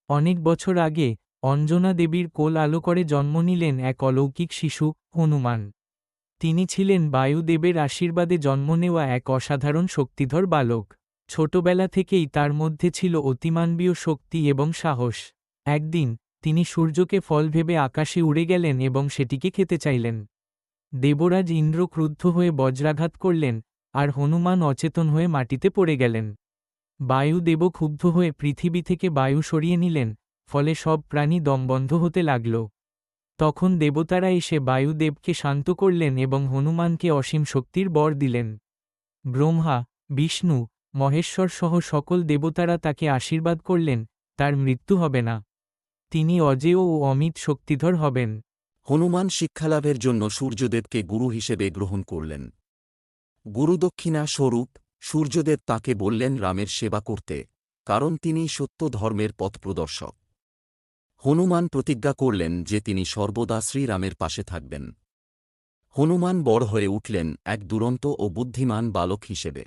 অনেক বছর আগে অঞ্জনা দেবীর কোল আলো করে জন্ম নিলেন এক অলৌকিক শিশু, হনুমান। তিনি ছিলেন বায়ুদেবের আশীর্বাদে জন্ম নেওয়া এক অসাধারণ শক্তিধর বালক। ছোটবেলা থেকেই তার মধ্যে ছিল অতিমানবীয় শক্তি এবং সাহস। একদিন তিনি সূর্যকে ফল ভেবে আকাশে উড়ে গেলেন এবং সেটিকে খেতে চাইলেন। দেবরাজ ইন্দ্র ক্রুদ্ধ হয়ে বজ্রাঘাত করলেন, আর হনুমান অচেতন হয়ে মাটিতে পড়ে গেলেন। বায়ুদেবও ক্ষুব্ধ হয়ে পৃথিবী থেকে বায়ু সরিয়ে নিলেন, ফলে সব প্রাণী দমবন্ধ হতে লাগল। তখন দেবতারা এসে বায়ুদেবকে শান্ত করলেন এবং হনুমানকে অসীম শক্তির বর দিলেন। ব্রহ্মা, বিষ্ণু, মহেশ্বর সহ সকল দেবতারা তাকে আশীর্বাদ করলেন, তার মৃত্যু হবে না। তিনি অজেয় ও অমিত শক্তিধর হবেন। হনুমান শিক্ষালাভের জন্য সূর্যদেবকে গুরু হিসেবে গ্রহণ করলেন। গুরুদক্ষিণা স্বরূপ সূর্যদেব তাঁকে বললেন রামের সেবা করতে, কারণ তিনি সত্য ধর্মের পথপ্রদর্শক। হনুমান প্রতিজ্ঞা করলেন যে তিনি সর্বদা শ্রীরামের পাশে থাকবেন। হনুমান বড় হয়ে উঠলেন এক দুরন্ত ও বুদ্ধিমান বালক হিসেবে।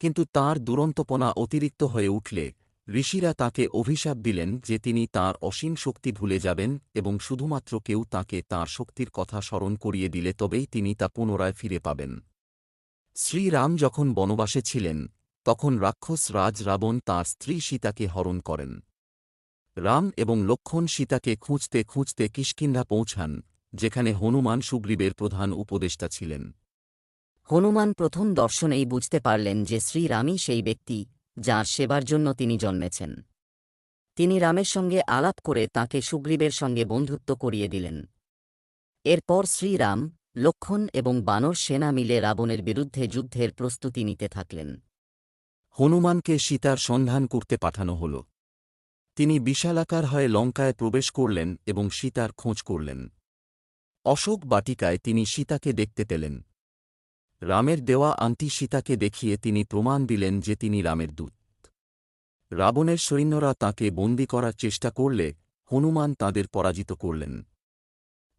কিন্তু তাঁর দুরন্তপনা অতিরিক্ত হয়ে উঠলে ঋষিরা তাঁকে অভিশাপ দিলেন যে তিনি তাঁর অসীম শক্তি ভুলে যাবেন এবং শুধুমাত্র কেউ তাঁকে তাঁর শক্তির কথা স্মরণ করিয়ে দিলে তবেই তিনি তা পুনরায় ফিরে পাবেন। শ্রীরাম যখন বনবাসে ছিলেন তখন রাক্ষস রাজ রাবণ তাঁর স্ত্রী সীতাকে হরণ করেন। রাম এবং লক্ষ্মণ সীতাকে খুঁজতে খুঁজতে কিষ্কিন্ধা পৌঁছান, যেখানে হনুমান সুগ্রীবের প্রধান উপদেষ্টা ছিলেন। হনুমান প্রথম দর্শনেই বুঝতে পারলেন যে শ্রীরামই সেই ব্যক্তি যাঁর সেবার জন্য তিনি জন্মেছেন। তিনি রামের সঙ্গে আলাপ করে তাঁকে সুগ্রীবের সঙ্গে বন্ধুত্ব করিয়ে দিলেন। এরপর শ্রীরাম, লক্ষ্মণ এবং বানর সেনা মিলে রাবণের বিরুদ্ধে যুদ্ধের প্রস্তুতি নিতে থাকলেন। হনুমানকে সীতার সন্ধান করতে পাঠানো হল। তিনি বিশালাকার হয়ে লঙ্কায় প্রবেশ করলেন এবং সীতার খোঁজ করলেন। অশোক বাটিকায় তিনি সীতাকে দেখতে পেলেন। রামের দেওয়া আংটি সীতাকে দেখিয়ে তিনি প্রমাণ দিলেন যে তিনি রামের দূত। রাবণের সৈন্যরা তাঁকে বন্দী করার চেষ্টা করলে হনুমান তাঁদের পরাজিত করলেন।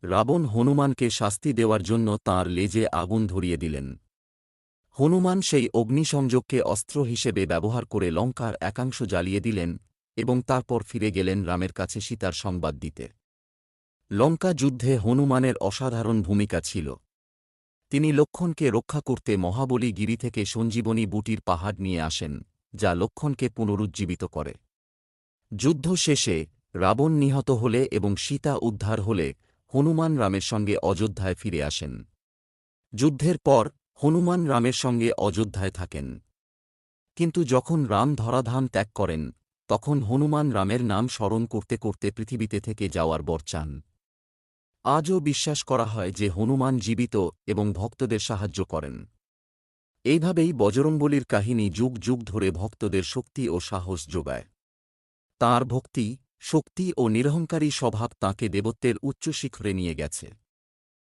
রাবণ হনুমানকে শাস্তি দেওয়ার জন্য তাঁর লেজে আগুন ধরিয়ে দিলেন। হনুমান সেই অগ্নিসংযোগকে অস্ত্র হিসেবে ব্যবহার করে লঙ্কার একাংশ জ্বালিয়ে দিলেন এবং তারপর ফিরে গেলেন রামের কাছে সীতার সংবাদ দিতে। লঙ্কা যুদ্ধে হনুমানের অসাধারণ ভূমিকা ছিল। তিনি লক্ষ্মণকে রক্ষা করতে মহাবলী গিরি থেকে সঞ্জীবনী বুটির পাহাড় নিয়ে আসেন, যা লক্ষ্মণকে পুনরুজ্জীবিত করে। যুদ্ধ শেষে রাবণ নিহত হলে এবং সীতা উদ্ধার হলে হনুমান রামের সঙ্গে অযোধ্যায় ফিরে আসেন। যুদ্ধের পর হনুমান রামের সঙ্গে অযোধ্যায় থাকেন। কিন্তু যখন রাম ধরাধাম ত্যাগ করেন তখন হনুমান রামের নাম স্মরণ করতে করতে পৃথিবীতে থেকে যাওয়ার বর চান। আজও বিশ্বাস করা হয় যে হনুমান জীবিত এবং ভক্তদের সাহায্য করেন। এইভাবেই বজরংবলীর কাহিনী যুগ যুগ ধরে ভক্তদের শক্তি ও সাহস যোগায়। তাঁর ভক্তি, শক্তি ও নিরহংকারী স্বভাব তাঁকে দেবত্বের উচ্চ শিখরে নিয়ে গেছে।